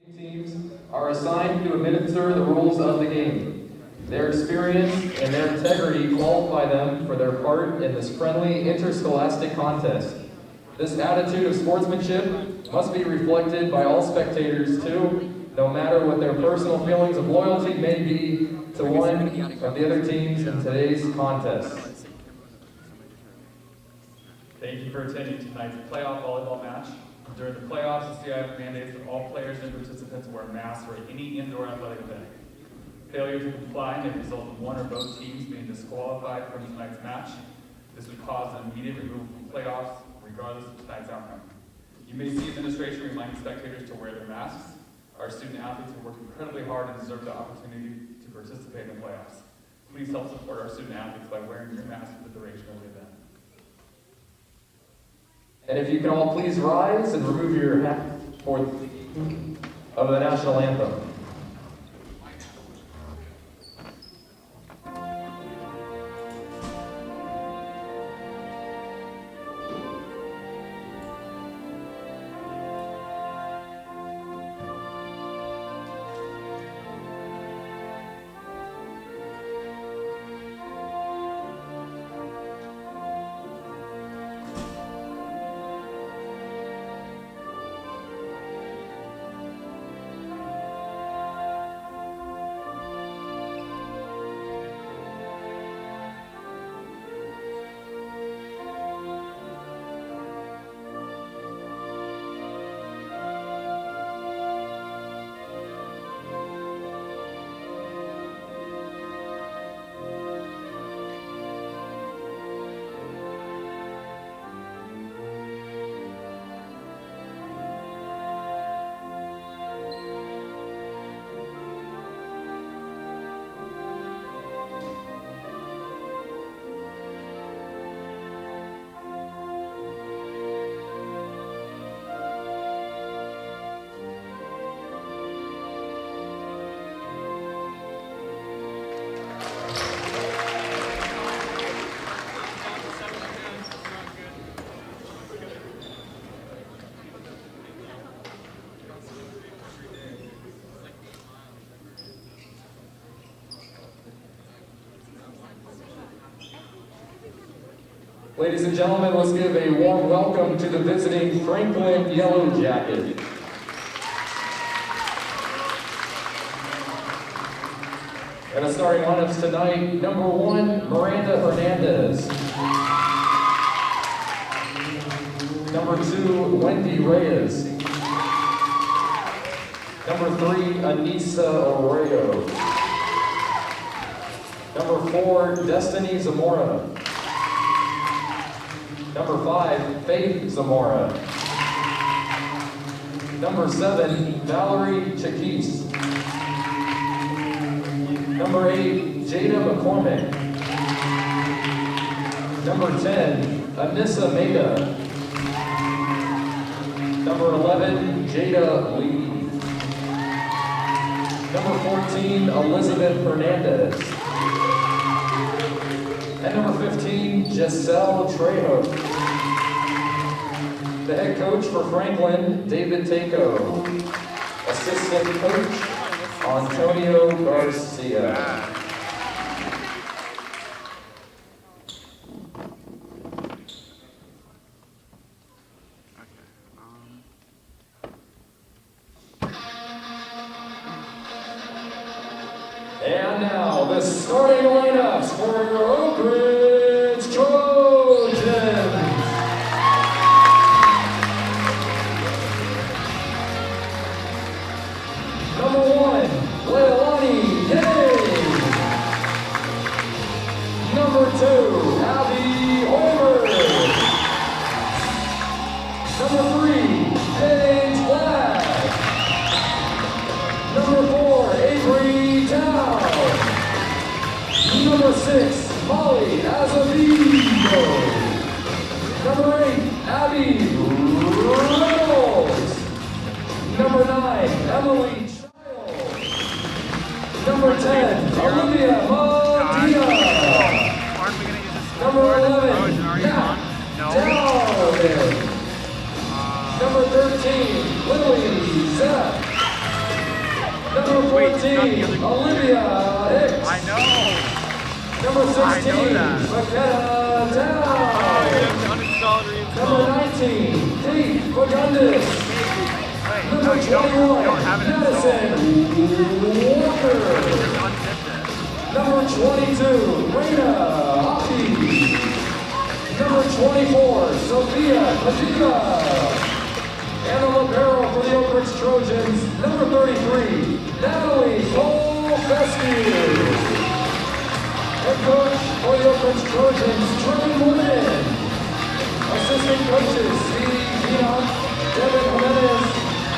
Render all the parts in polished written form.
Teams are assigned to administer the rules of the game. Their experience and their integrity qualify them for their part in this friendly interscholastic contest. This attitude of sportsmanship must be reflected by all spectators too, no matter what their personal feelings of loyalty may be to one of the other teams in today's contest. Thank you for attending tonight's playoff volleyball match. During the playoffs, the CIF mandates that all players and participants wear masks for any indoor athletic event. Failure to comply may result in one or both teams being disqualified from tonight's match. This would cause an immediate removal from playoffs, regardless of tonight's outcome. You may see administration reminding spectators to wear their masks. Our student athletes have worked incredibly hard and deserve the opportunity to participate in the playoffs. Please help support our student athletes by wearing your mask for the duration of the event. And if you can all please rise and remove your hat for of the national anthem. Ladies and gentlemen, let's give a warm welcome to the visiting Franklin Yellow Jacket. And the starting lineups tonight, number 1, Miranda Hernandez. Number 2, Wendy Reyes. Number 3, Anissa Arroyo. Number 4, Destiny Zamora. Number 5, Faith Zamora. Number 7, Valerie Chakis. Number 8, Jada McCormick. Number 10, Anissa Maida. Number 11, Jada Lee. Number 14, Elizabeth Hernandez. And number 15, Giselle Trejo. The head coach for Franklin, David Taco. Assistant coach, Antonio Garcia. And now, the starting lineups for your Oak Ridge Trojans. Number 1, Leilani Day. Number 2, Abby Homer. Number 3, Paige Black. Number 4, Avery Dow. Number 6, Molly Azevedo. Number 8, Abby Reynolds. Number 9, Emily Child. Number 10, Olivia Medina. Number 11, Kat Dowden. Number 13, Lily Zepp. Number 14, Olivia Hicks. I know. Number 16, that. McKenna Dow. Number 19, Kate Bagundis. Number 21, Madison Walker. Number 22, Raina Hockey. Number 24, Sophia Kajiva. And the libero for the ORHS Trojans, number 33, Natalie Cole-Fescue. Head coach for the ORHS Trojans, Trevin Lynn. Assistant coaches, Steve Enoch, Devin Jimenez,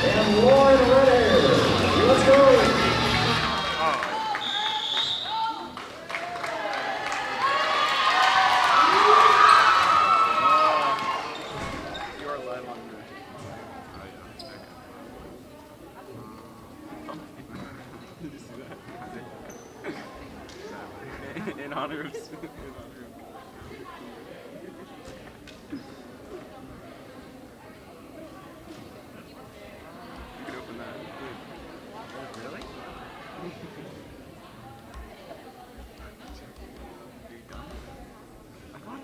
and Lauren Redder. Let's go. In honor of You can open that. Really? Are you done? I got it.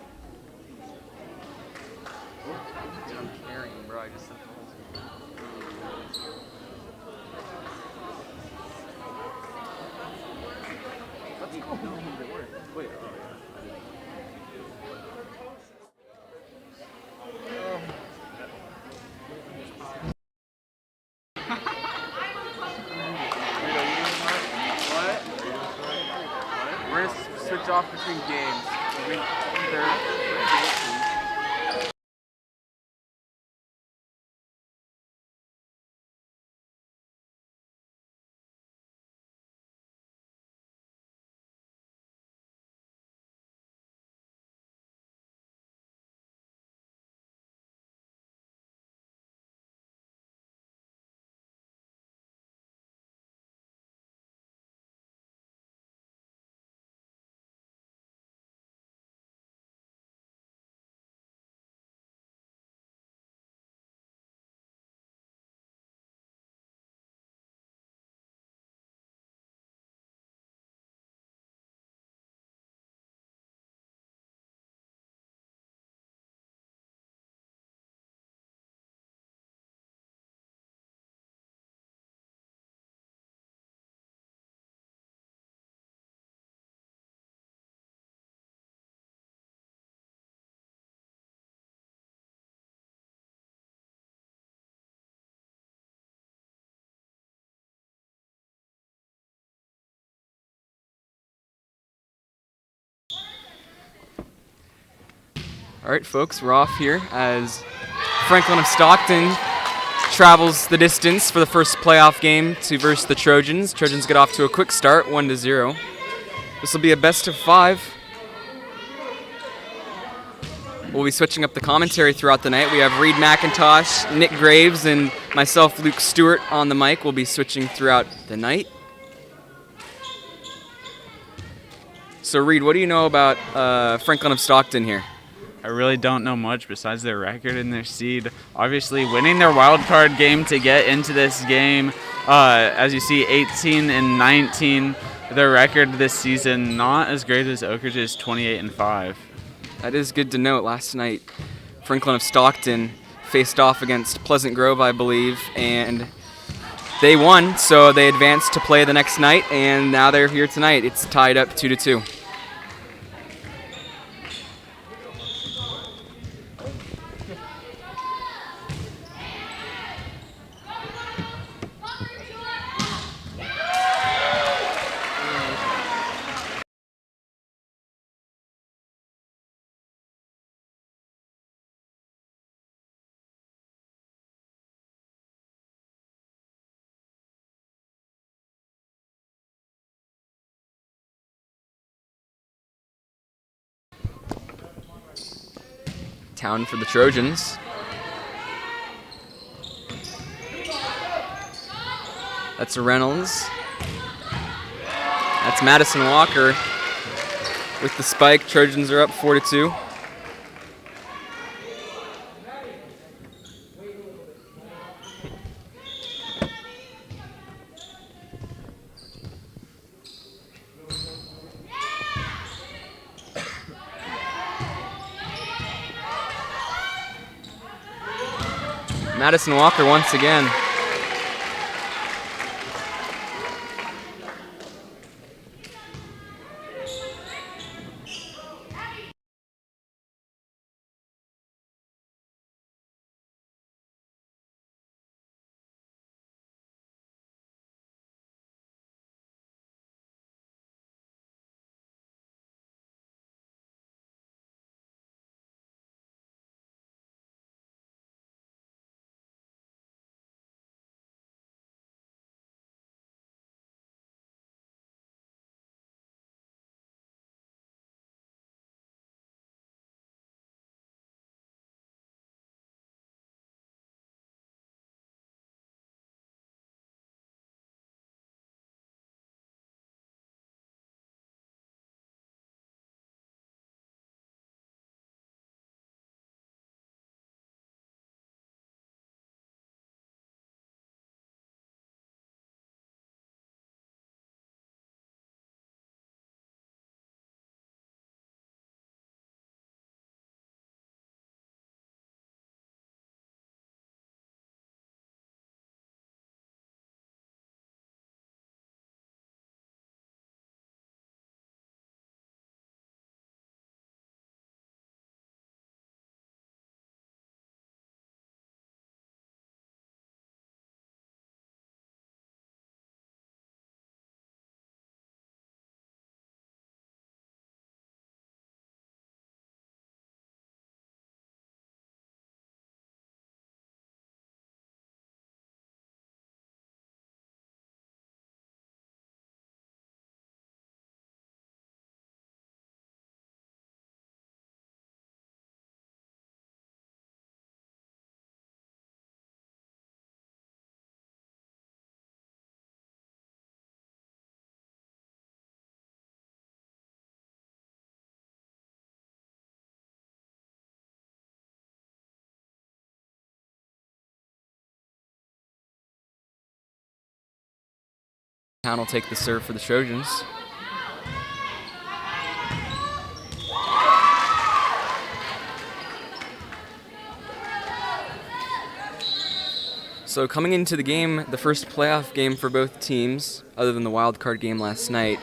Dude, I'm carrying, bro. I just sent the whole thing. Let's go. No, they weren't. Wait. We're gonna switch off between games. All right, folks, we're off here as Franklin of Stockton travels the distance for the first playoff game to verse the Trojans. Trojans get off to a quick start, 1-0. This will be a best of 5. We'll be switching up the commentary throughout the night. We have Reed McIntosh, Nick Graves, and myself, Luke Stewart, on the mic. We'll be switching throughout the night. So, Reed, what do you know about Franklin of Stockton here? I really don't know much besides their record and their seed. Obviously, winning their wild card game to get into this game, as you see, 18-19. Their record this season not as great as Oak Ridge's 28-5. That is good to note. Last night, Franklin of Stockton faced off against Pleasant Grove, I believe, and they won. So they advanced to play the next night, and now they're here tonight. It's tied up 2-2. Town for the Trojans. That's Reynolds. That's Madison Walker with the spike. Trojans are up 4-2. Madison Walker once again. Town will take the serve for the Trojans. So coming into the game, the first playoff game for both teams, other than the wild card game last night,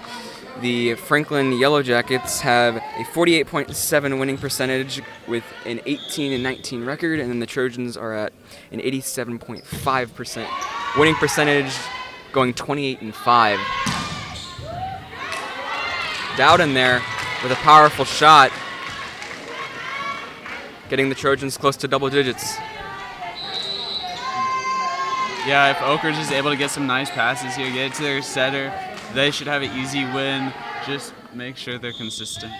the Franklin Yellow Jackets have a 48.7 winning percentage with an 18-19 record, and then the Trojans are at an 87.5% winning percentage, going 28-5. Dowden there with a powerful shot, getting the Trojans close to double digits. Yeah, if ORHS is able to get some nice passes here, get it to their setter, they should have an easy win. Just make sure they're consistent.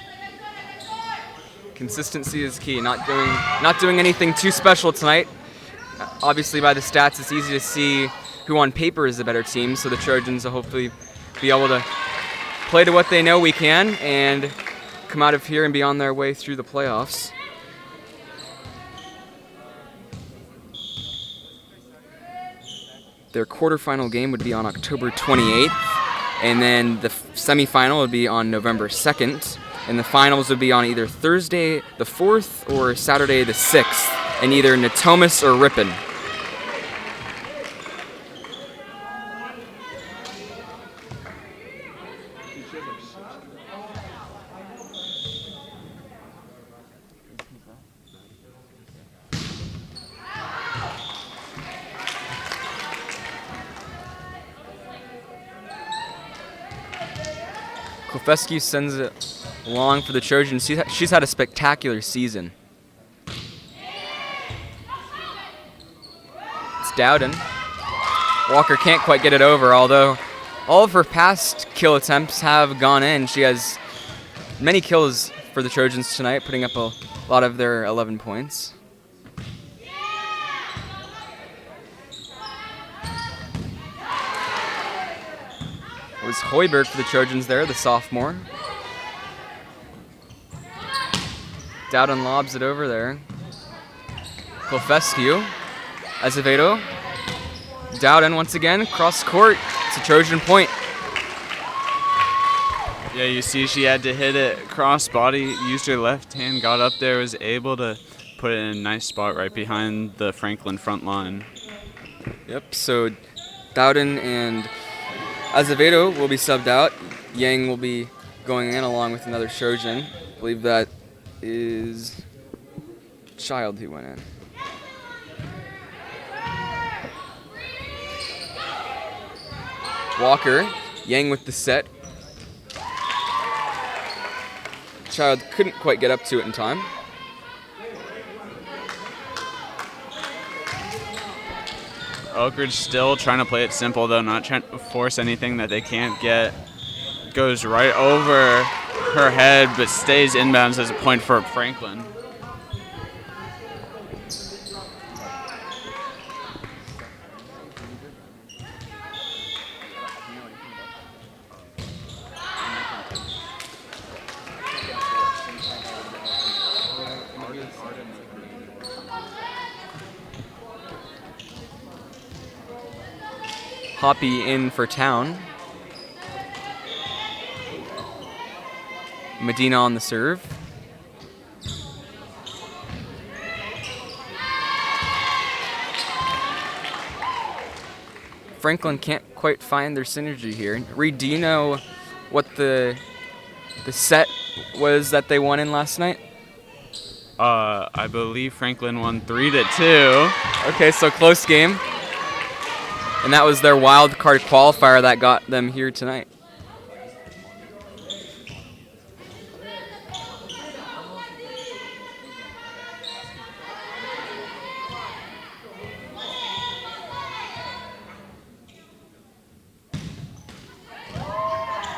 Consistency is key. Not doing anything too special tonight. Obviously, by the stats, it's easy to see who on paper is the better team, so the Trojans will hopefully be able to play to what they know we can and come out of here and be on their way through the playoffs. Their quarterfinal game would be on October 28th, and then the semifinal would be on November 2nd, and the finals would be on either Thursday the 4th or Saturday the 6th in either Natomas or Ripon. Klefescu sends it long for the Trojans. She's had a spectacular season. It's Dowden. Walker can't quite get it over, although all of her past kill attempts have gone in. She has many kills for the Trojans tonight, putting up a lot of their 11 points. It was Hoiberg for the Trojans there, the sophomore. Dowden lobs it over there. Klefescu. Azevedo. Dowden once again, cross court. It's a Trojan point. Yeah, you see she had to hit it cross body, used her left hand, got up there, was able to put it in a nice spot right behind the Franklin front line. Yep, so Dowden and Azevedo will be subbed out. Yang will be going in along with another Trojan. I believe that is Child who went in. Walker, Yang with the set. Child couldn't quite get up to it in time. Oak Ridge still trying to play it simple, though, not trying to force anything that they can't get. Goes right over her head, but stays inbounds as a point for Franklin. Hoppy in for Town. Medina on the serve. Franklin can't quite find their synergy here. Reed, do you know what the set was that they won in last night? I believe Franklin won 3-2. Okay, so close game. And that was their wild card qualifier that got them here tonight.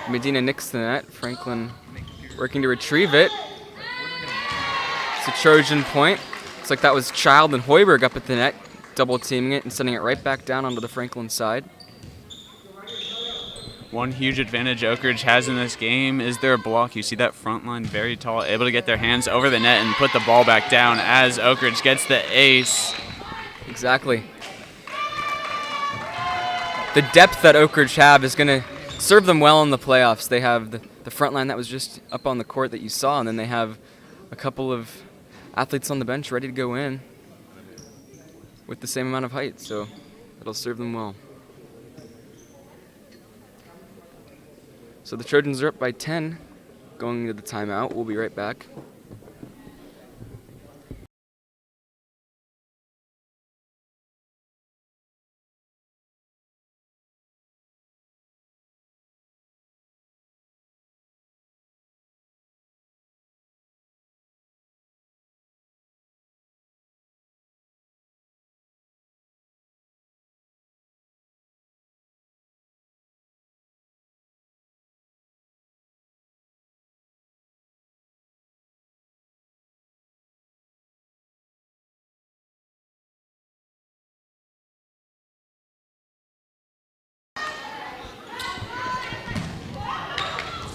Medina nicks the net. Franklin working to retrieve it. It's a Trojan point. Looks like that was Child and Hoiberg up at the net, double teaming it and sending it right back down onto the Franklin side. One huge advantage Oak Ridge has in this game is their block. You see that front line very tall, able to get their hands over the net and put the ball back down as Oak Ridge gets the ace. Exactly. The depth that Oak Ridge have is going to serve them well in the playoffs. They have the front line that was just up on the court that you saw, and then they have a couple of athletes on the bench ready to go in with the same amount of height, so it'll serve them well. So the Trojans are up by 10 going into the timeout. We'll be right back.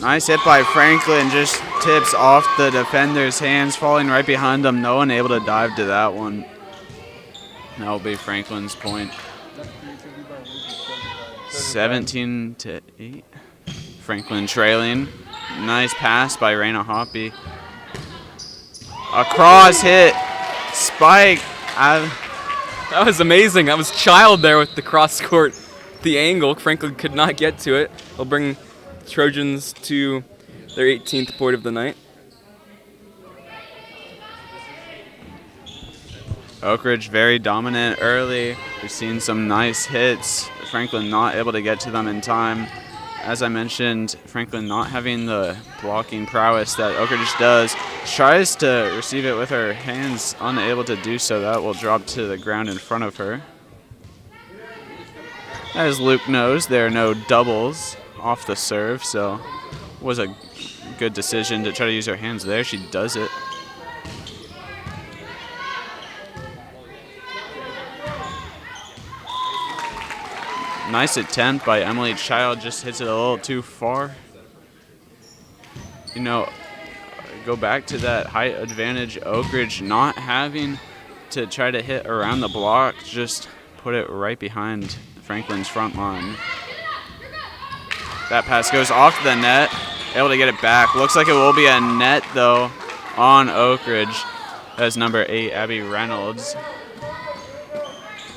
Nice hit by Franklin, just tips off the defender's hands, falling right behind them. No one able to dive to that one. That'll be Franklin's point. 17-8. Franklin trailing. Nice pass by Raina Hoppy. A cross hit. Spike. That was amazing. That was Child there with the cross court, the angle. Franklin could not get to it. They'll bring Trojans to their 18th point of the night. Oak Ridge very dominant early. We've seen some nice hits. Franklin not able to get to them in time. As I mentioned, Franklin not having the blocking prowess that Oak Ridge does. Tries to receive it with her hands, unable to do so. That will drop to the ground in front of her. As Luke knows, there are no doubles off the serve, so was a good decision to try to use her hands there. She does it. Nice attempt by Emily Child, just hits it a little too far. You know, go back to that height advantage. Oak Ridge not having to try to hit around the block, just put it right behind Franklin's front line. That pass goes off the net, able to get it back. Looks like it will be a net, though, on Oak Ridge. That's number 8, Abby Reynolds.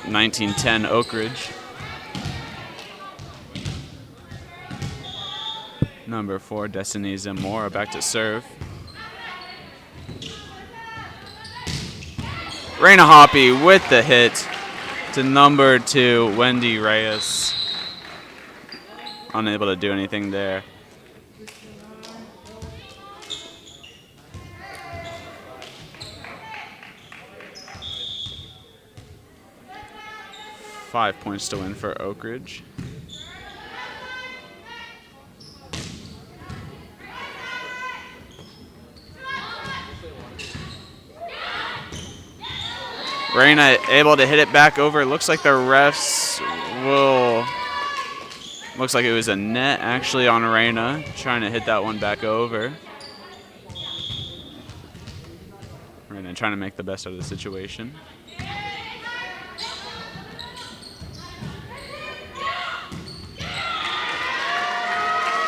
1910 Oak Ridge. Number 4, Destiny Zamora back to serve. Reina Hoppy with the hit to number 2, Wendy Reyes. Unable to do anything there. Five points to win for Oak Ridge. Reina able to hit it back over. Looks like the refs will... Looks like it was a net actually on Reina, trying to hit that one back over. Reina trying to make the best out of the situation.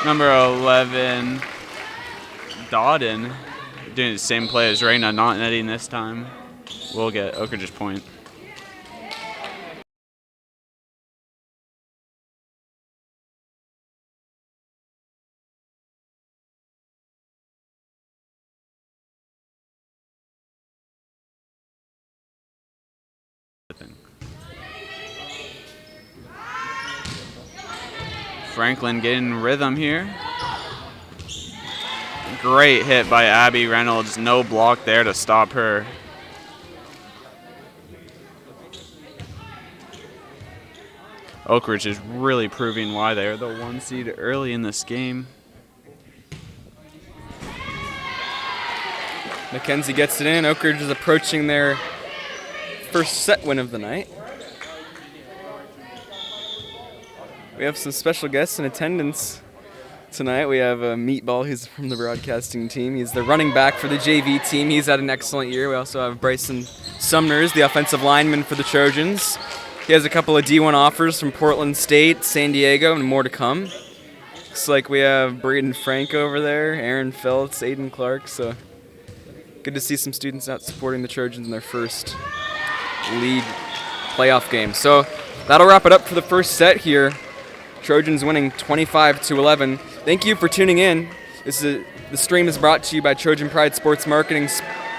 Number 11, Dodden, doing the same play as Reina, not netting this time. We'll get Oak Ridge's point. Franklin getting rhythm here. Great hit by Abby Reynolds. No block there to stop her. Oak Ridge is really proving why they're the 1 seed early in this game. Mackenzie gets it in. Oak Ridge is approaching their first set win of the night. We have some special guests in attendance tonight. We have Meatball, who's from the broadcasting team. He's the running back for the JV team. He's had an excellent year. We also have Bryson Sumners, the offensive lineman for the Trojans. He has a couple of D1 offers from Portland State, San Diego, and more to come. Looks like we have Braden Frank over there, Aaron Feltz, Aiden Clark. So good to see some students out supporting the Trojans in their first league playoff game. So that'll wrap it up for the first set here. Trojans winning 25-11. Thank you for tuning in. The stream is brought to you by Trojan Pride Sports Marketing,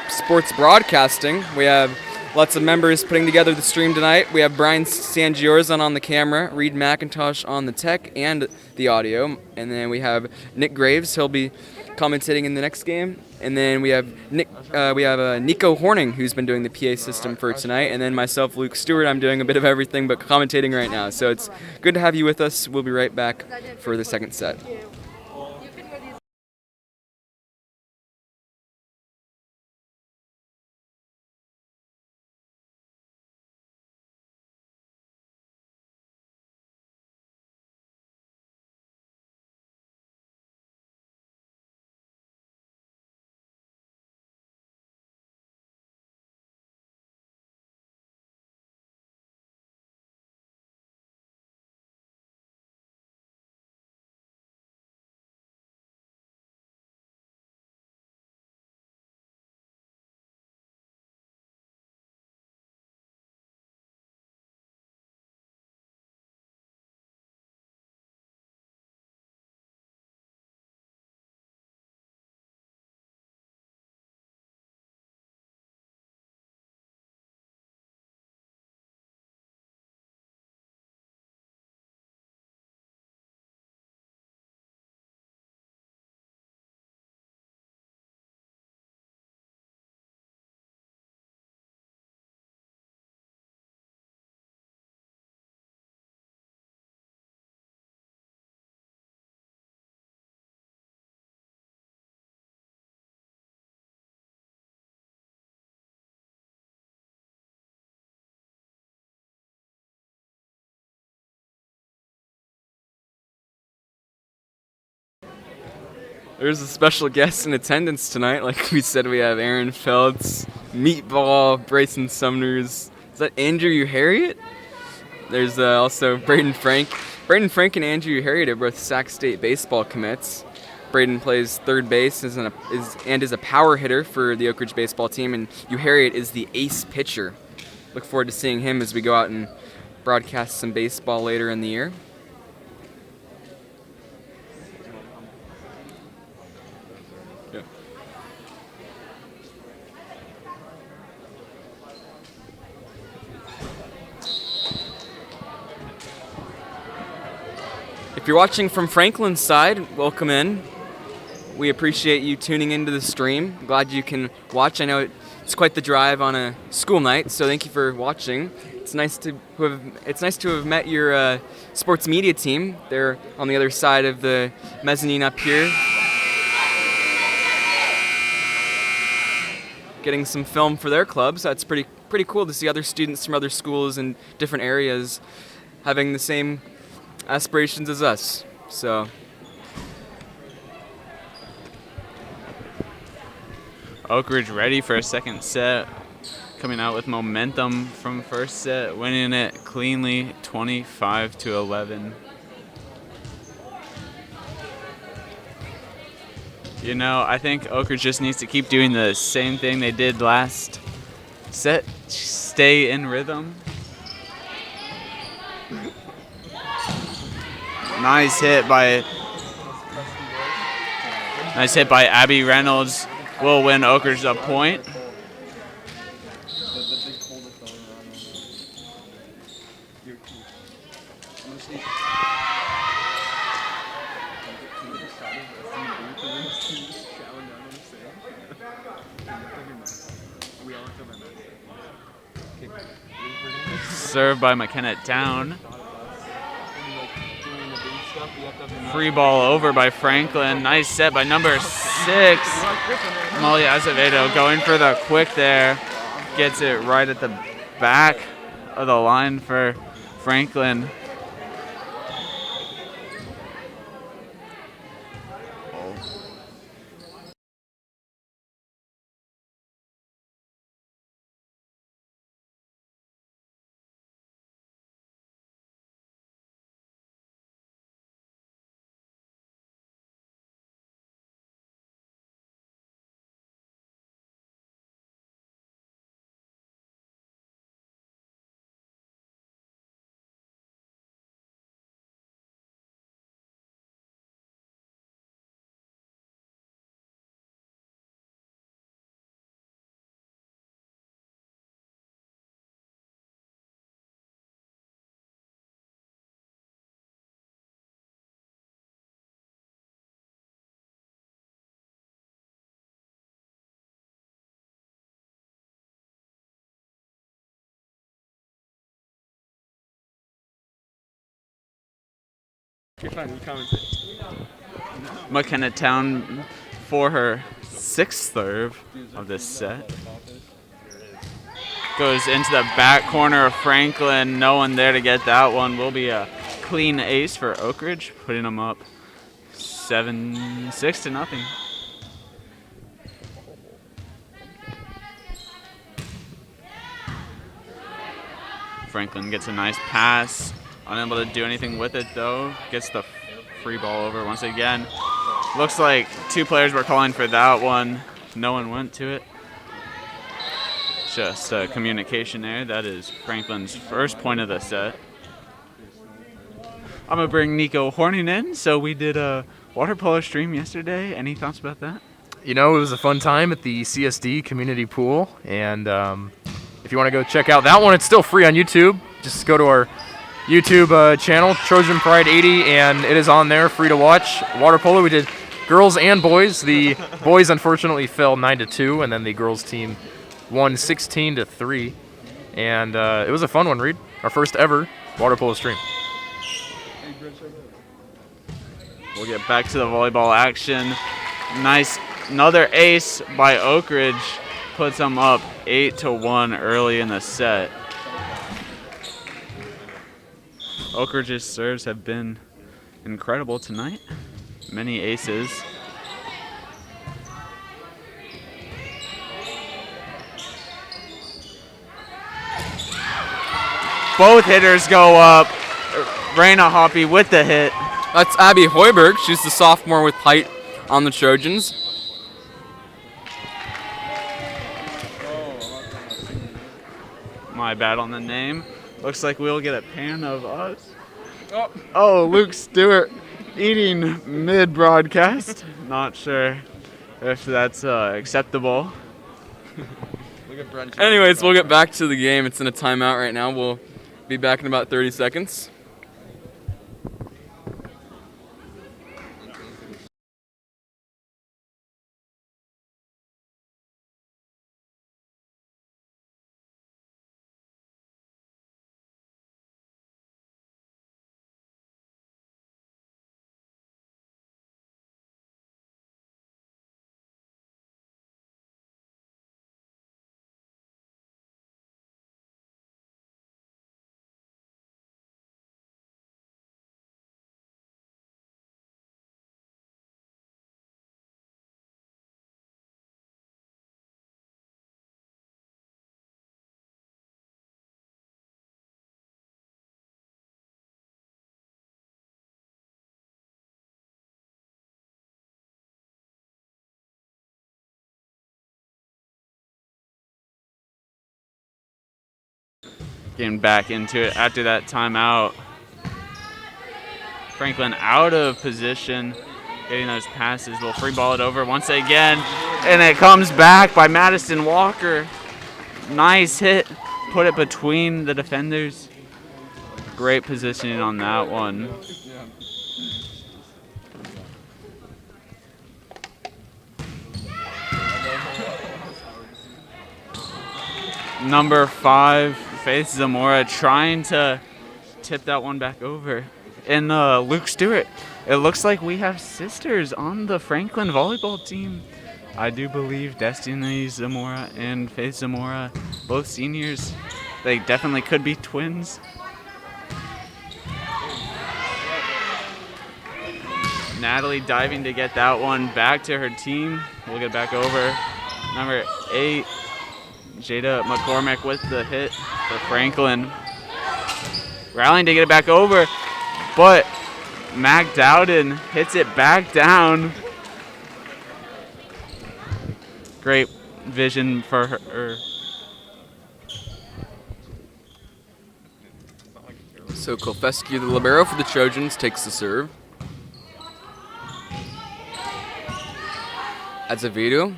Sports Broadcasting. We have lots of members putting together the stream tonight. We have Brian Sangiorzan on the camera, Reed McIntosh on the tech and the audio, and then we have Nick Graves. He'll be commentating in the next game, and then we have Nico Horning, who's been doing the PA system for tonight, and then myself, Luke Stewart. I'm doing a bit of everything but commentating right now, so it's good to have you with us. We'll be right back for the second set. There's a special guest in attendance tonight. Like we said, we have Aaron Feltz, Meatball, Bryson Sumners. Is that Andrew Harriet? There's also Braden Frank. Braden Frank and Andrew Harriet are both Sac State baseball commits. Braden plays third base and is a power hitter for the Oak Ridge baseball team, and Hugh Harriet is the ace pitcher. Look forward to seeing him as we go out and broadcast some baseball later in the year. Yeah. If you're watching from Franklin's side, welcome in. We appreciate you tuning into the stream. Glad you can watch. I know it's quite the drive on a school night, so thank you for watching. It's nice to have met your sports media team. They're on the other side of the mezzanine up here, getting some film for their club. So it's pretty cool to see other students from other schools in different areas having the same aspirations as us. So Oak Ridge ready for a second set, coming out with momentum from first set, winning it cleanly 25-11. You know, I think Oak Ridge just needs to keep doing the same thing they did last set, stay in rhythm. Nice hit by Abby Reynolds. Will win Oak Ridge a point. Served by McKenna Town. Free ball over by Franklin. Nice set by number 6. Molly Azevedo going for the quick there. Gets it right at the back of the line for Franklin. McKenna Town for her 6th serve of this set. Goes into the back corner of Franklin. No one there to get that one. Will be a clean ace for Oak Ridge, putting them up 6-0. Franklin gets a nice pass. Unable to do anything with it though. Gets the free ball over once again. Looks like 2 players were calling for that one. No one went to it. Just communication there. That is Franklin's first point of the set. I'm going to bring Nico Horning in. So we did a water polo stream yesterday. Any thoughts about that? You know, it was a fun time at the CSD community pool. And if you want to go check out that one, it's still free on YouTube. Just go to our YouTube channel, Trojan Pride 80, and it is on there, free to watch. Water polo, we did girls and boys. The boys unfortunately fell 9-2, and then the girls team won 16-3. And it was a fun one, Reed. Our first ever water polo stream. We'll get back to the volleyball action. Nice, another ace by Oak Ridge. Puts them up 8-1 early in the set. Oak Ridge's serves have been incredible tonight. Many aces. Both hitters go up. Raina Hoppy with the hit. That's Abby Hoiberg. She's the sophomore with height on the Trojans. My bad on the name. Looks like we'll get a pan of us. Oh, Luke Stewart eating mid-broadcast. Not sure if that's acceptable. Anyways, we'll get back to the game. It's in a timeout right now. We'll be back in about 30 seconds. Getting back into it after that timeout. Franklin out of position, getting those passes. We'll free ball it over once again, and it comes back by Madison Walker. Nice hit, put it between the defenders. Great positioning on that one. Number 5, Faith Zamora, trying to tip that one back over. And Luke Stewart, it looks like we have sisters on the Franklin volleyball team. I do believe Destiny Zamora and Faith Zamora, both seniors. They definitely could be twins. Natalie diving to get that one back to her team. We'll get back over. Number 8, Jada McCormick with the hit for Franklin. Rallying to get it back over, but Mac Dowden hits it back down. Great vision for her. So Kolfescu, the libero for the Trojans, takes the serve. Azevedo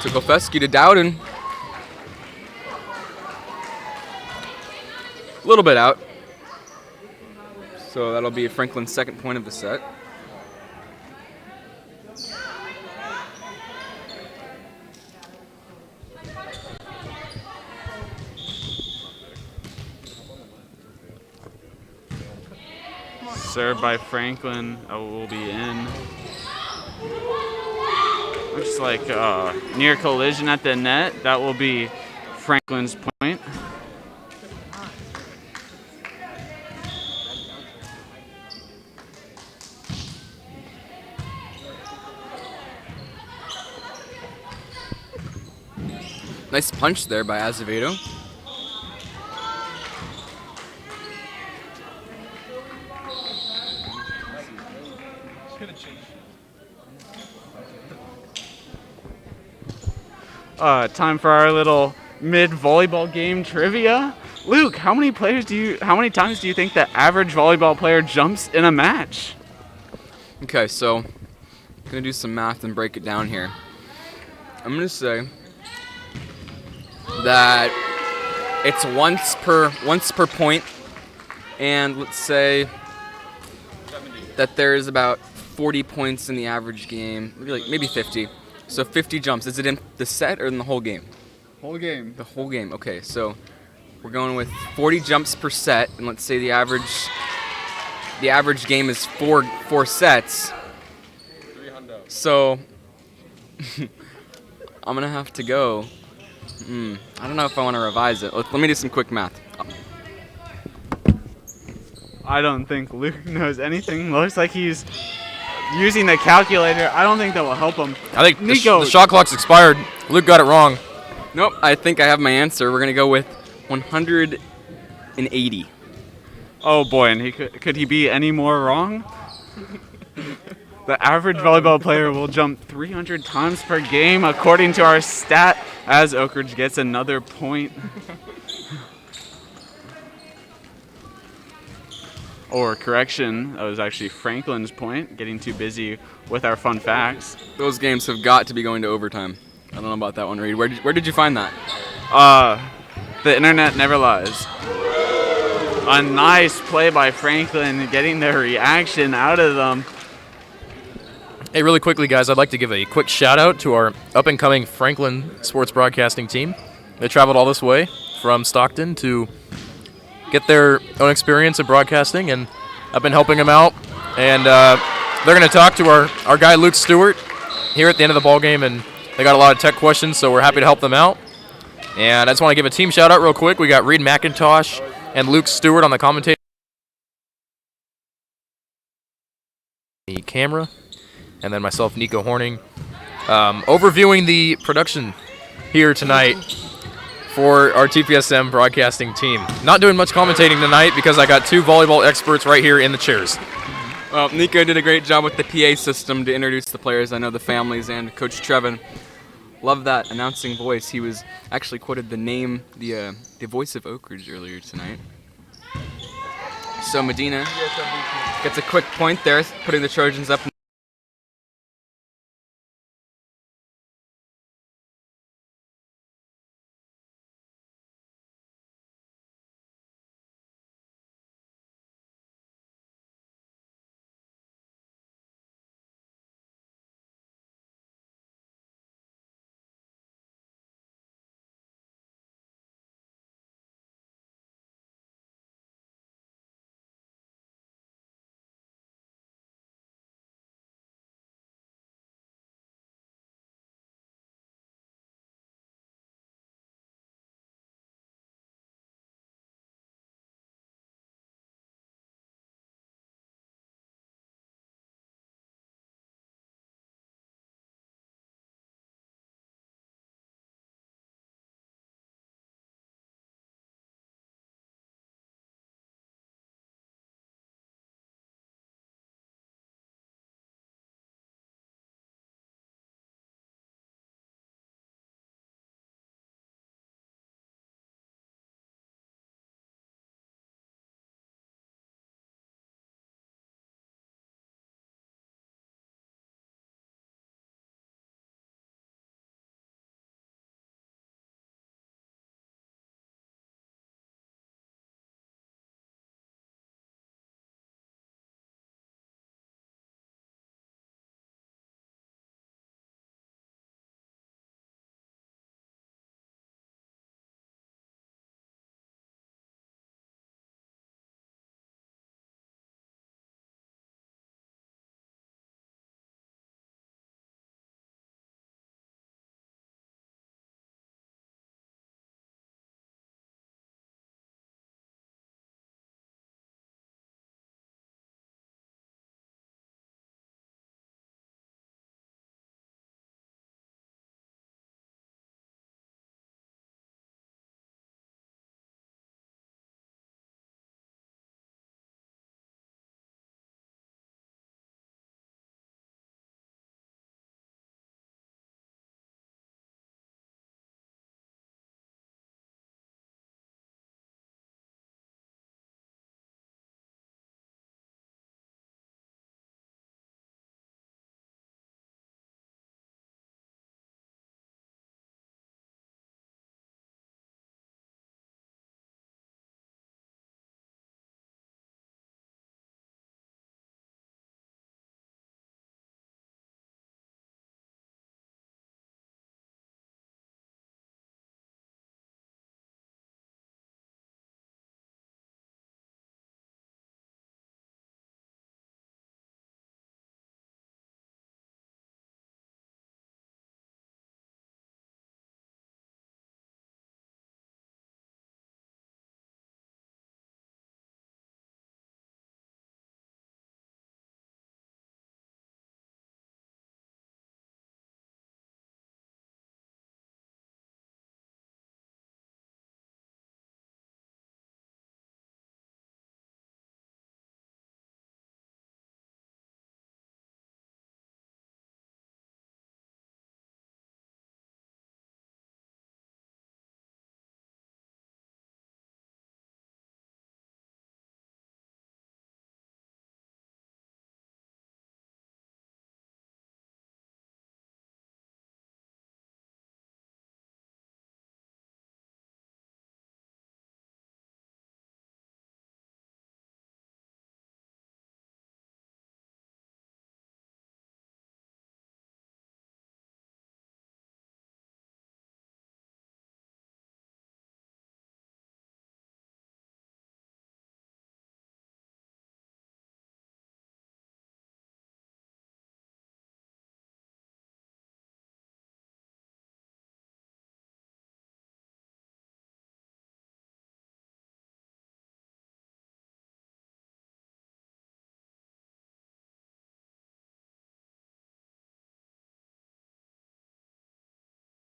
to Kolfescu to Dowden. A little bit out. So that'll be Franklin's second point of the set. Served by Franklin, will be in. Looks like near collision at the net. That will be Franklin's point. Nice punch there by Azevedo. Time for our little mid-volleyball game trivia. Luke, how many times do you think the average volleyball player jumps in a match? Okay, so I'm gonna do some math and break it down here. I'm gonna say that it's once per point, and let's say that there's about 40 points in the average game, maybe 50. So 50 jumps. Is it in the set or in the whole game? Whole game. The whole game. Okay, so we're going with 40 jumps per set, and let's say the average game is four sets. So I'm gonna have to go. I don't know if I want to revise it. Let me do some quick math. I don't think Luke knows anything. Looks like he's using the calculator. I don't think that will help him. I think Nico, the shot clock's expired. Luke got it wrong. Nope, I think I have my answer. We're gonna go with 180. Oh boy, and could he be any more wrong? The average volleyball player will jump 300 times per game, according to our stat, as Oak Ridge gets another point. Or correction, that was actually Franklin's point, getting too busy with our fun facts. Those games have got to be going to overtime. I don't know about that one, Reed. Where did you find that? The internet never lies. A nice play by Franklin, getting their reaction out of them. Hey, really quickly, guys, I'd like to give a quick shout-out to our up-and-coming Franklin sports broadcasting team. They traveled all this way from Stockton to get their own experience in broadcasting, and I've been helping them out. And they're going to talk to our guy, Luke Stewart, here at the end of the ball game, and they got a lot of tech questions, so we're happy to help them out. And I just want to give a team shout-out real quick. We got Reed McIntosh and Luke Stewart on the commentator. The camera. And then myself, Nico Horning, overviewing the production here tonight for our TPSM broadcasting team. Not doing much commentating tonight because I got two volleyball experts right here in the chairs. Well, Nico did a great job with the PA system to introduce the players. I know the families and Coach Trevin. Love that announcing voice. He was actually quoted the voice of Oak Ridge earlier tonight. So Medina gets a quick point there, putting the Trojans up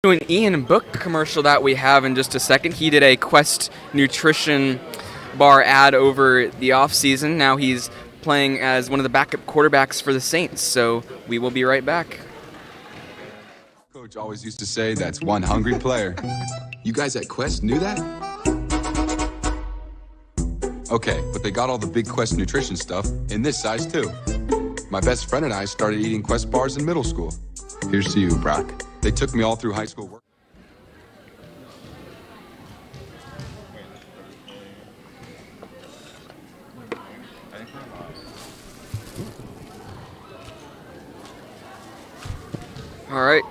To an Ian Book commercial that we have in just a second. He did a Quest Nutrition Bar ad over the off season. Now he's playing as one of the backup quarterbacks for the Saints. So we will be right back. Coach always used to say that's one hungry player. You guys at Quest knew that? Okay, but they got all the big Quest nutrition stuff in this size too. My best friend and I started eating Quest bars in middle school. Here's to you, Brock. They took me all through high school work. All right.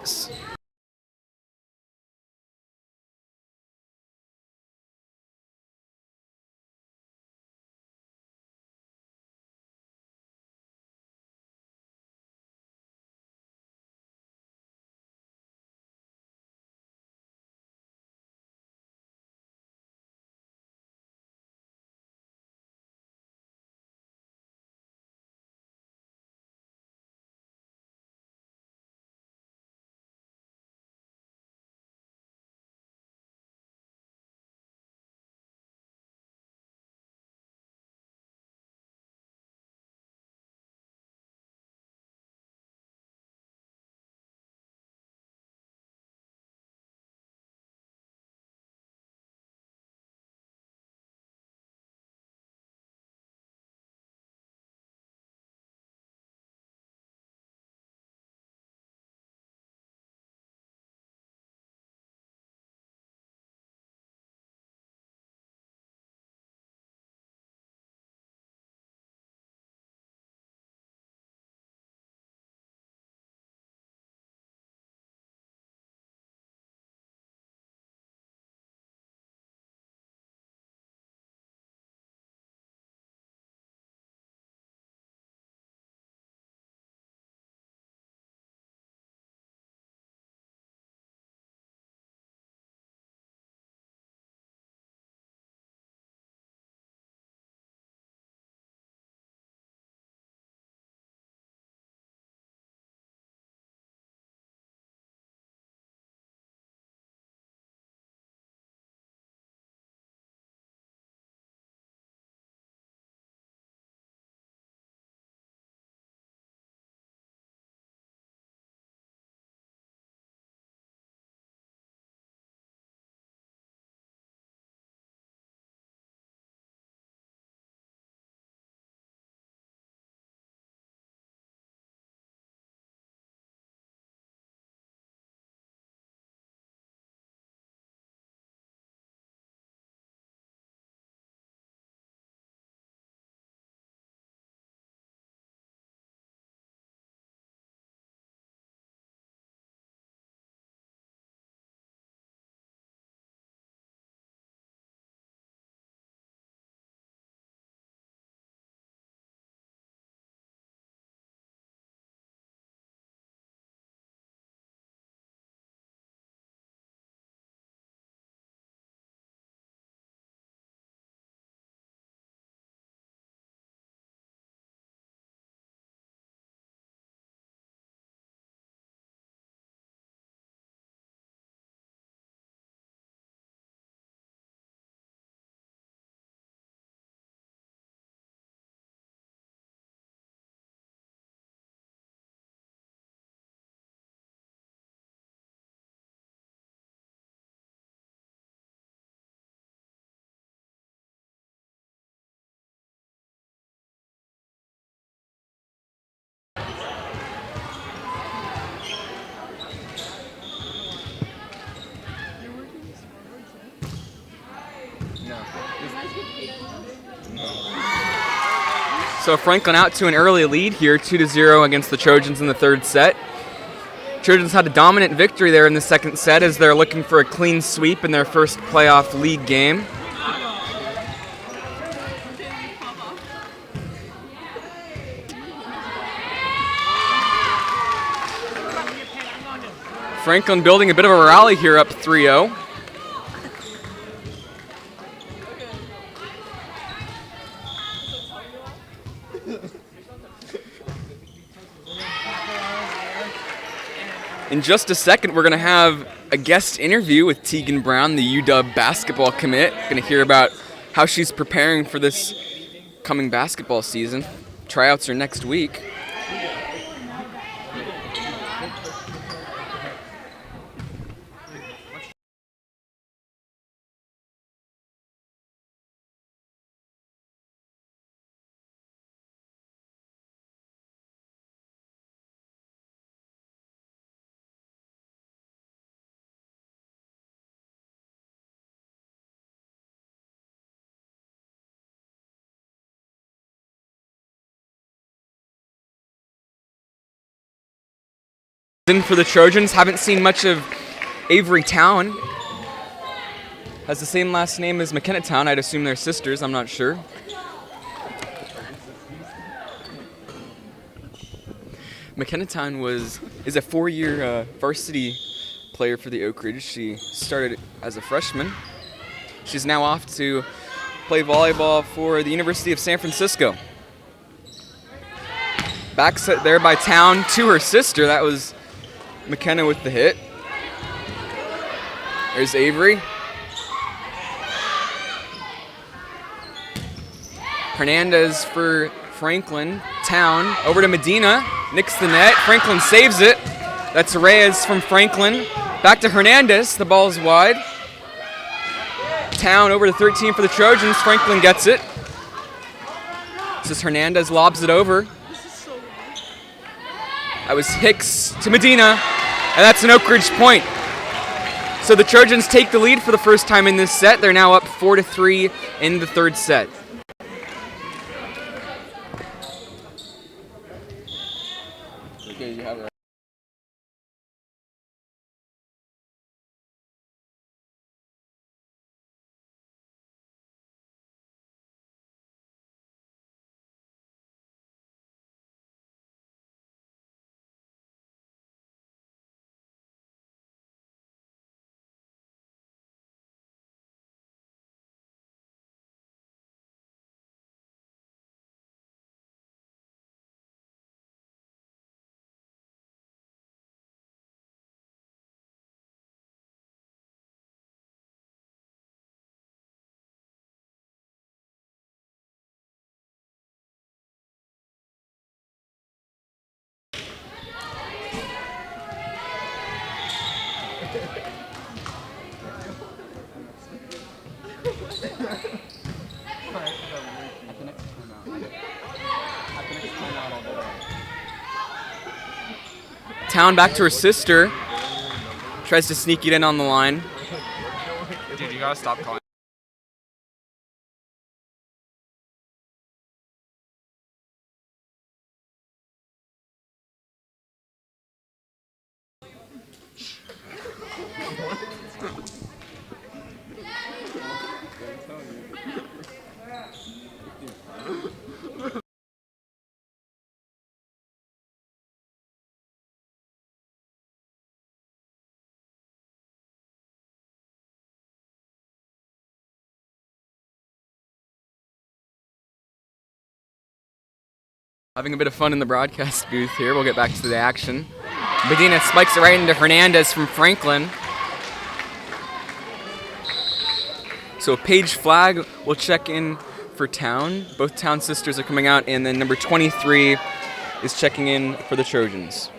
So Franklin out to an early lead here, 2-0 against the Trojans in the third set. Trojans had a dominant victory there in the second set as they're looking for a clean sweep in their first playoff league game. Franklin building a bit of a rally here, up 3-0. In just a second, we're going to have a guest interview with Tegan Brown, the UW basketball commit. Going to hear about how she's preparing for this coming basketball season. Tryouts are next week. For the Trojans, haven't seen much of Avery Town. Has the same last name as McKenna Town. I'd assume they're sisters, I'm not sure. McKenna Town is a 4-year varsity player for the Oak Ridge. She started as a freshman. She's now off to play volleyball for the University of San Francisco. Back set there by Town to her sister. That was McKenna with the hit. There's Avery. Hernandez for Franklin. Town over to Medina. Nicks the net. Franklin saves it. That's Reyes from Franklin. Back to Hernandez. The ball is wide. Town over to 13 for the Trojans. Franklin gets it. This is Hernandez, lobs it over. That was Hicks to Medina, and that's an Oak Ridge point. So the Trojans take the lead for the first time in this set. They're now up 4-3 in the third set. Okay, you have it. Town back to her sister. Tries to sneak it in on the line. Dude, you gotta stop calling. Having a bit of fun in the broadcast booth here. We'll get back to the action. Medina spikes it right into Hernandez from Franklin. So Paige Flagg will check in for Town. Both Town sisters are coming out, and then number 23 is checking in for the Trojans.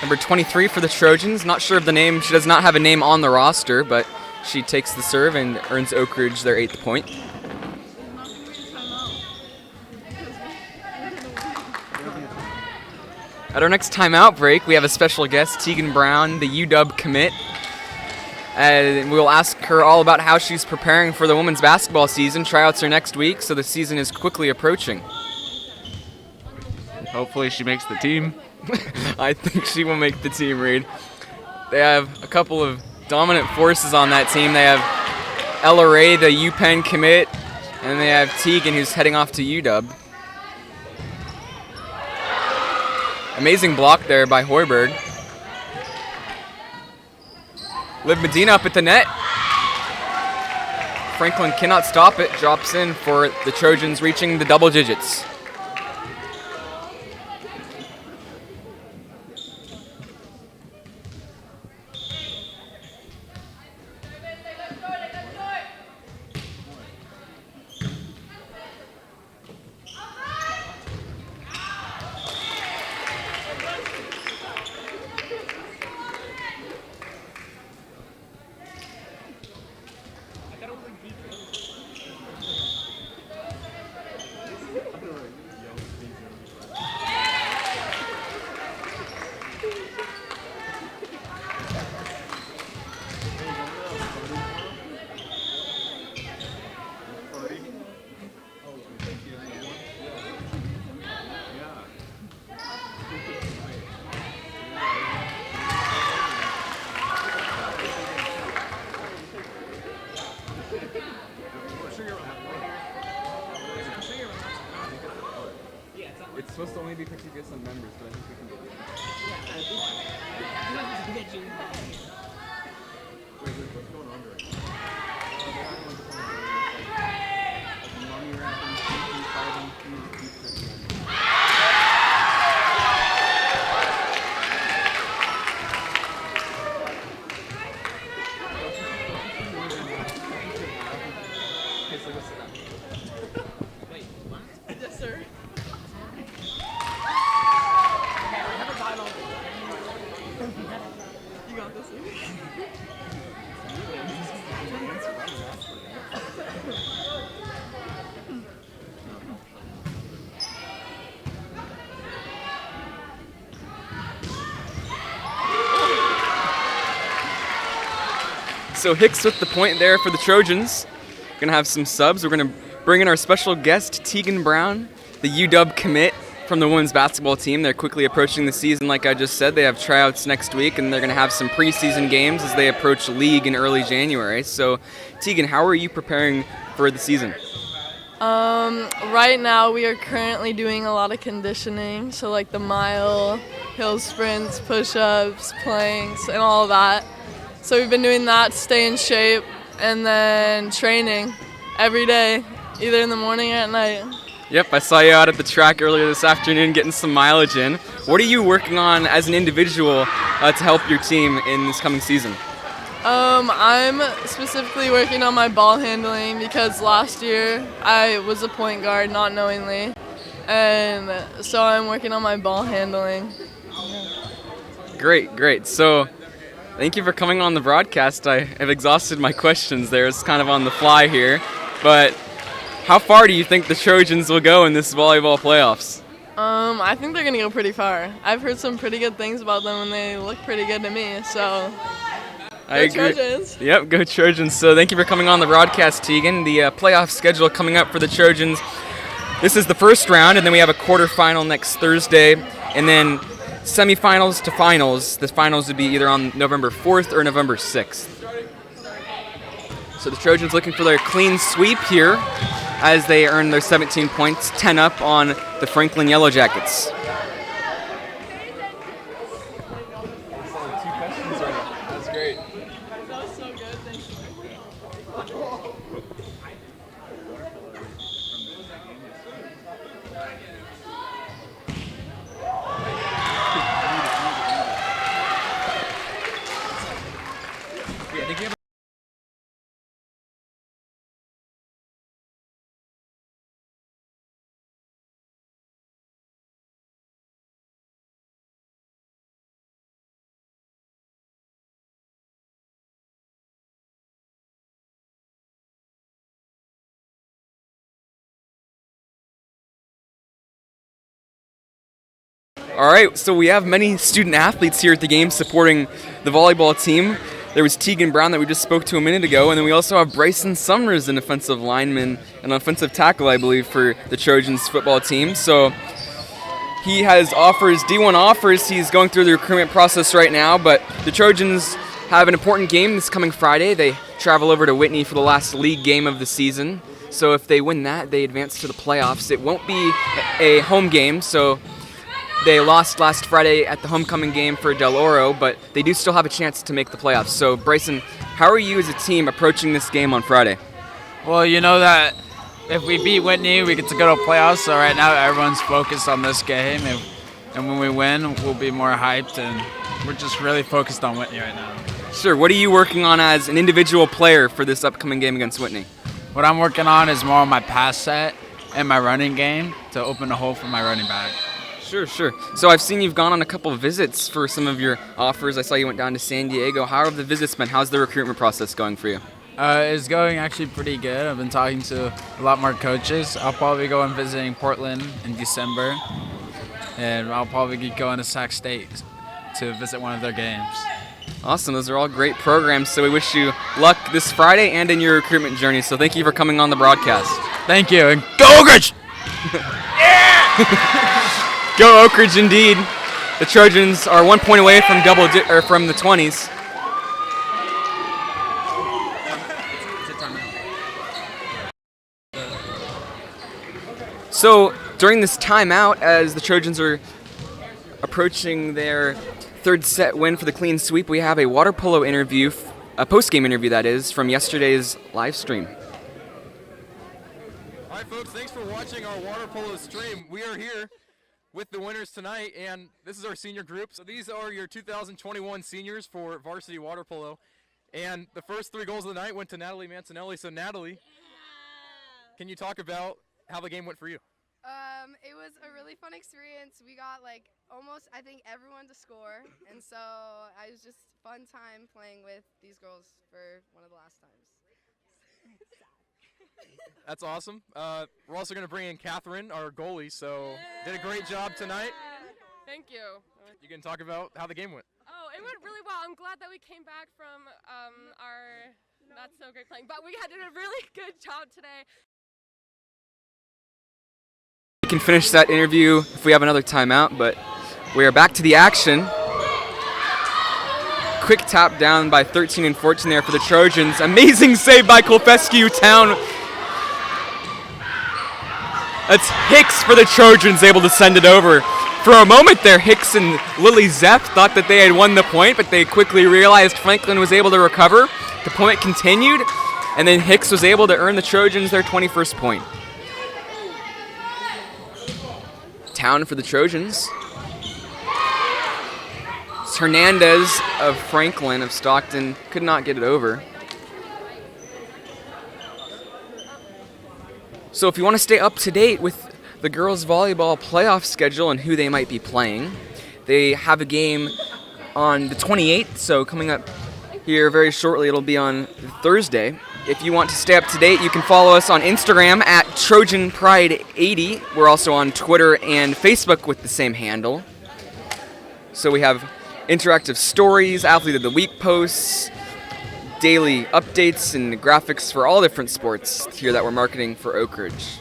Number 23 for the Trojans. Not sure of the name. She does not have a name on the roster, but she takes the serve and earns Oak Ridge their 8th point. At our next timeout break, we have a special guest, Tegan Brown, the UW commit. And we'll ask her all about how she's preparing for the women's basketball season. Tryouts are next week, so the season is quickly approaching. Hopefully she makes the team. I think she will make the team, Reed. They have a couple of dominant forces on that team. They have Ella Ray, the UPenn commit, and they have Tegan, who's heading off to UW. Amazing block there by Hoiberg. Liv Medina up at the net. Franklin cannot stop it, drops in for the Trojans, reaching the double digits. It's supposed to only be TPSM members, but I think we can do it. Wait, what's going on right Yes, sir. You got this. So Hicks with the point there for the Trojans. We're gonna have some subs. We're gonna bring in our special guest, Tegan Brown, the UW commit from the women's basketball team. They're quickly approaching the season, like I just said. They have tryouts next week, and they're gonna have some preseason games as they approach league in early January. So, Tegan, how are you preparing for the season? Right now we are currently doing a lot of conditioning, so like the mile, hill sprints, push-ups, planks, and all of that. So we've been doing that to stay in shape, and then training every day, either in the morning or at night. Yep, I saw you out at the track earlier this afternoon getting some mileage in. What are you working on as an individual to help your team in this coming season? I'm specifically working on my ball handling because last year I was a point guard not knowingly, and so I'm working on my ball handling. Great. So, thank you for coming on the broadcast. I have exhausted my questions there. It's kind of on the fly here, but how far do you think the Trojans will go in this volleyball playoffs? I think they're gonna go pretty far. I've heard some pretty good things about them, and they look pretty good to me. So, I agree. Trojans. Yep, go Trojans. So thank you for coming on the broadcast, Tegan. The playoff schedule coming up for the Trojans. This is the first round, and then we have a quarterfinal next Thursday, and then semifinals to finals. The finals would be either on November 4th or November 6th. So the Trojans looking for their clean sweep here as they earn their 17 points, 10 up on the Franklin Yellow Jackets. That's great. That was so good. Thank you. All right, so we have many student athletes here at the game supporting the volleyball team. There was Tegan Brown that we just spoke to a minute ago, and then we also have Bryson Summers, an offensive lineman, an offensive tackle, I believe, for the Trojans football team. So He has offers, D1 offers. He's going through the recruitment process right now, but the Trojans have an important game this coming Friday. They travel over to Whitney for the last league game of the season. So if they win that, they advance to the playoffs. It won't be a home game, so they lost last Friday at the homecoming game for Del Oro, but they do still have a chance to make the playoffs. So Bryson, how are you as a team approaching this game on Friday? Well, you know that if we beat Whitney, we get to go to playoffs. So right now, everyone's focused on this game, and when we win, we'll be more hyped. And we're just really focused on Whitney right now. Sure. What are you working on as an individual player for this upcoming game against Whitney? What I'm working on is more on my pass set and my running game to open a hole for my running back. Sure. So I've seen you've gone on a couple of visits for some of your offers. I saw you went down to San Diego. How have the visits been? How's the recruitment process going for you? It's going actually pretty good. I've been talking to a lot more coaches. I'll probably go and visiting Portland in December, and I'll probably be going to Sac State to visit one of their games. Awesome. Those are all great programs. So we wish you luck this Friday and in your recruitment journey. So thank you for coming on the broadcast. Thank you, and go Oak Ridge! Go Oak Ridge, indeed. The Trojans are 1 point away from from the 20s. So during this timeout, as the Trojans are approaching their third set win for the clean sweep, we have a water polo interview, a post-game interview that is, from yesterday's live stream. All right, folks, thanks for watching our water polo stream. We are here with the winners tonight, and this is our senior group. So these are your 2021 seniors for varsity water polo. And the first 3 goals of the night went to Natalie Mancinelli. So Natalie, can you talk about how the game went for you? It was a really fun experience. We got almost, I think, everyone to score, and so it was just a fun time playing with these girls for one of the last times. That's awesome. We're also going to bring in Catherine, our goalie, so did a great job tonight. Thank you. You can talk about how the game went. Oh, it went really well. I'm glad that we came back from our not so great playing, but we did a really good job today. We can finish that interview if we have another timeout, but we are back to the action. Quick tap down by 13 and 14 there for the Trojans. Amazing save by Kolfescu Town. That's Hicks for the Trojans, able to send it over. For a moment there, Hicks and Lily Zepp thought that they had won the point, but they quickly realized Franklin was able to recover. The point continued, and then Hicks was able to earn the Trojans their 21st point. Town for the Trojans. It's Hernandez of Franklin of Stockton could not get it over. So if you want to stay up to date with the girls volleyball playoff schedule and who they might be playing, they have a game on the 28th, so coming up here very shortly, it'll be on Thursday. If you want to stay up to date, you can follow us on Instagram at TrojanPride80. We're also on Twitter and Facebook with the same handle. So we have interactive stories, Athlete of the Week posts, daily updates and graphics for all different sports here that we're marketing for Oak Ridge.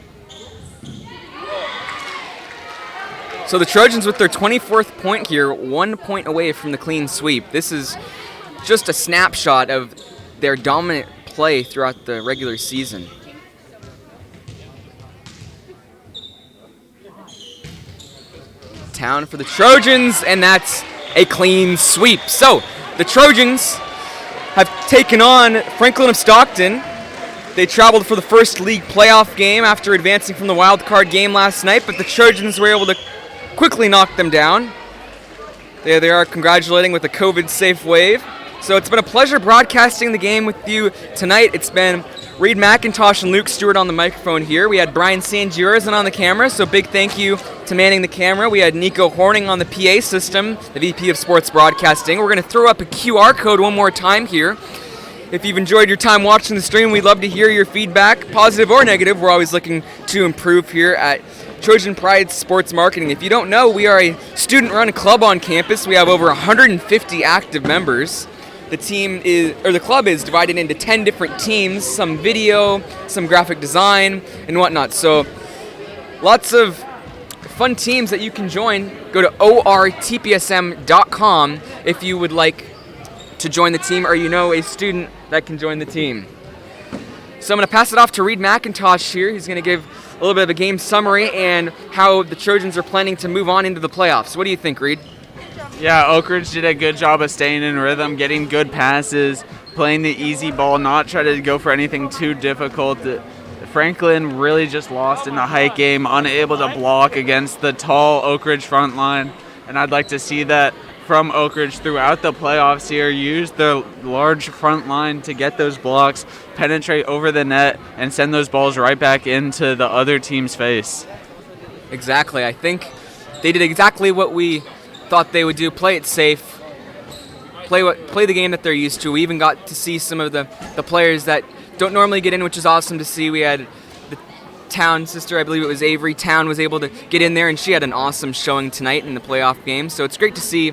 So the Trojans with their 24th point here, 1 point away from the clean sweep. This is just a snapshot of their dominant play throughout the regular season. Town for the Trojans, and that's a clean sweep. So the Trojans have taken on Franklin of Stockton. They traveled for the first league playoff game after advancing from the wild card game last night, but the Trojans were able to quickly knock them down. There they are, congratulating with a COVID-safe wave. So it's been a pleasure broadcasting the game with you tonight. It's been Reed McIntosh and Luke Stewart on the microphone here. We had Brian Sangiurzan on the camera, so big thank you to manning the camera. We had Nico Horning on the PA system, the VP of Sports Broadcasting. We're going to throw up a QR code one more time here. If you've enjoyed your time watching the stream, we'd love to hear your feedback, positive or negative. We're always looking to improve here at Trojan Pride Sports Marketing. If you don't know, we are a student-run club on campus. We have over 150 active members. The club is divided into 10 different teams, some video, some graphic design, and whatnot. So lots of fun teams that you can join. Go to ortpsm.com if you would like to join the team or you know a student that can join the team. So I'm going to pass it off to Reed McIntosh here. He's going to give a little bit of a game summary and how the Trojans are planning to move on into the playoffs. What do you think, Reed? Yeah, Oak Ridge did a good job of staying in rhythm, getting good passes, playing the easy ball, not try to go for anything too difficult. Franklin really just lost in the height game, unable to block against the tall Oak Ridge front line. And I'd like to see that from Oak Ridge throughout the playoffs here. Use their large front line to get those blocks, penetrate over the net, and send those balls right back into the other team's face. Exactly. I think they did exactly what we thought they would do. Play it safe. Play the game that they're used to. We even got to see some of the players that don't normally get in, which is awesome to see. We had the Town sister, I believe it was Avery Town, was able to get in there, and she had an awesome showing tonight in the playoff game. So it's great to see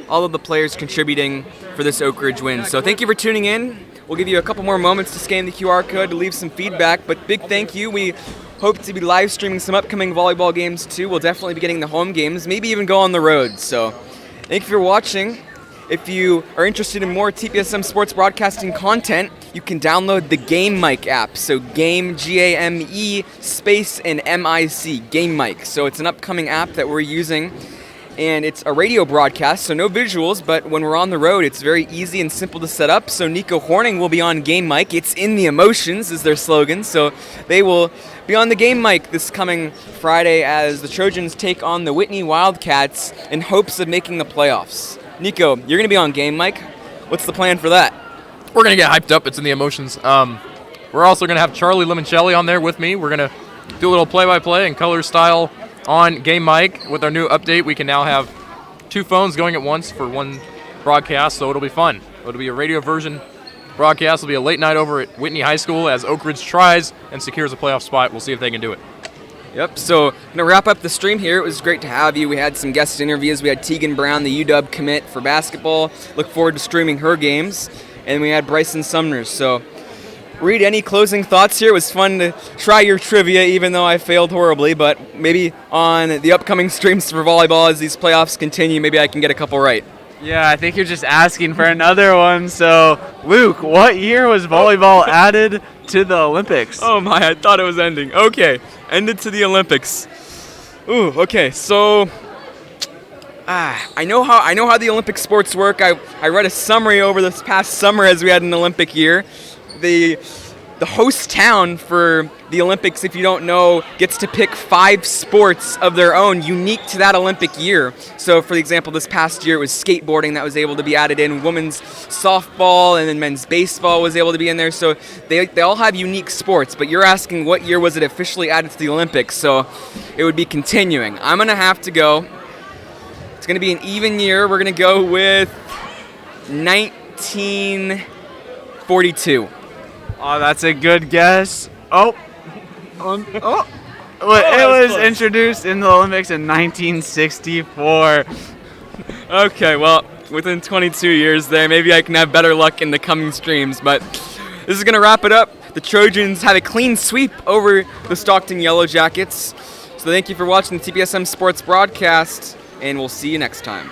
all of the players contributing for this Oak Ridge win. So thank you for tuning in. We'll give you a couple more moments to scan the QR code to leave some feedback, but big thank you. We hope to be live streaming some upcoming volleyball games too. We'll definitely be getting the home games, maybe even go on the road. So thank you for watching. If you are interested in more TPSM sports broadcasting content, you can download the Game Mic app. So Game, G-A-M-E, space, and M-I-C, Game Mic. So it's an upcoming app that we're using, and it's a radio broadcast, so no visuals, but when we're on the road, it's very easy and simple to set up. So Nico Horning will be on Game Mic. It's in the emotions is their slogan. So they will be on the Game Mic this coming Friday as the Trojans take on the Whitney Wildcats in hopes of making the playoffs. Nico, you're going to be on Game Mic. What's the plan for that? We're going to get hyped up. It's in the emotions. We're also going to have Charlie Limoncelli on there with me. We're going to do a little play-by-play and color style on Game Mic. With our new update, we can now have 2 phones going at once for one broadcast, so it'll be fun. It'll be a radio version broadcast. It'll be a late night over at Whitney High School as Oak Ridge tries and secures a playoff spot. We'll see if they can do it. Yep, so I'm going to wrap up the stream here. It was great to have you. We had some guest interviews. We had Tegan Brown, the UW commit for basketball. Look forward to streaming her games. And we had Bryson Sumner. So, Reed, any closing thoughts here? It was fun to try your trivia, even though I failed horribly. But maybe on the upcoming streams for volleyball as these playoffs continue, maybe I can get a couple right. Yeah, I think you're just asking for another one. So, Luke, what year was volleyball added to the Olympics? Oh my, I thought it was ending. Okay, ended to the Olympics. Ooh, okay, so I know how the Olympic sports work. I read a summary over this past summer as we had an Olympic year. The host town for the Olympics, if you don't know, gets to pick 5 sports of their own unique to that Olympic year. So, for example, this past year it was skateboarding that was able to be added in, women's softball, and then men's baseball was able to be in there. So they all have unique sports, but you're asking what year was it officially added to the Olympics, so it would be continuing. I'm going to have to go. It's going to be an even year. We're going to go with 1942. Oh, that's a good guess. It was introduced in the Olympics in 1964. Okay, well, within 22 years there, maybe I can have better luck in the coming streams, but this is going to wrap it up. The Trojans had a clean sweep over the Stockton Yellow Jackets. So thank you for watching the TPSM Sports broadcast, and we'll see you next time.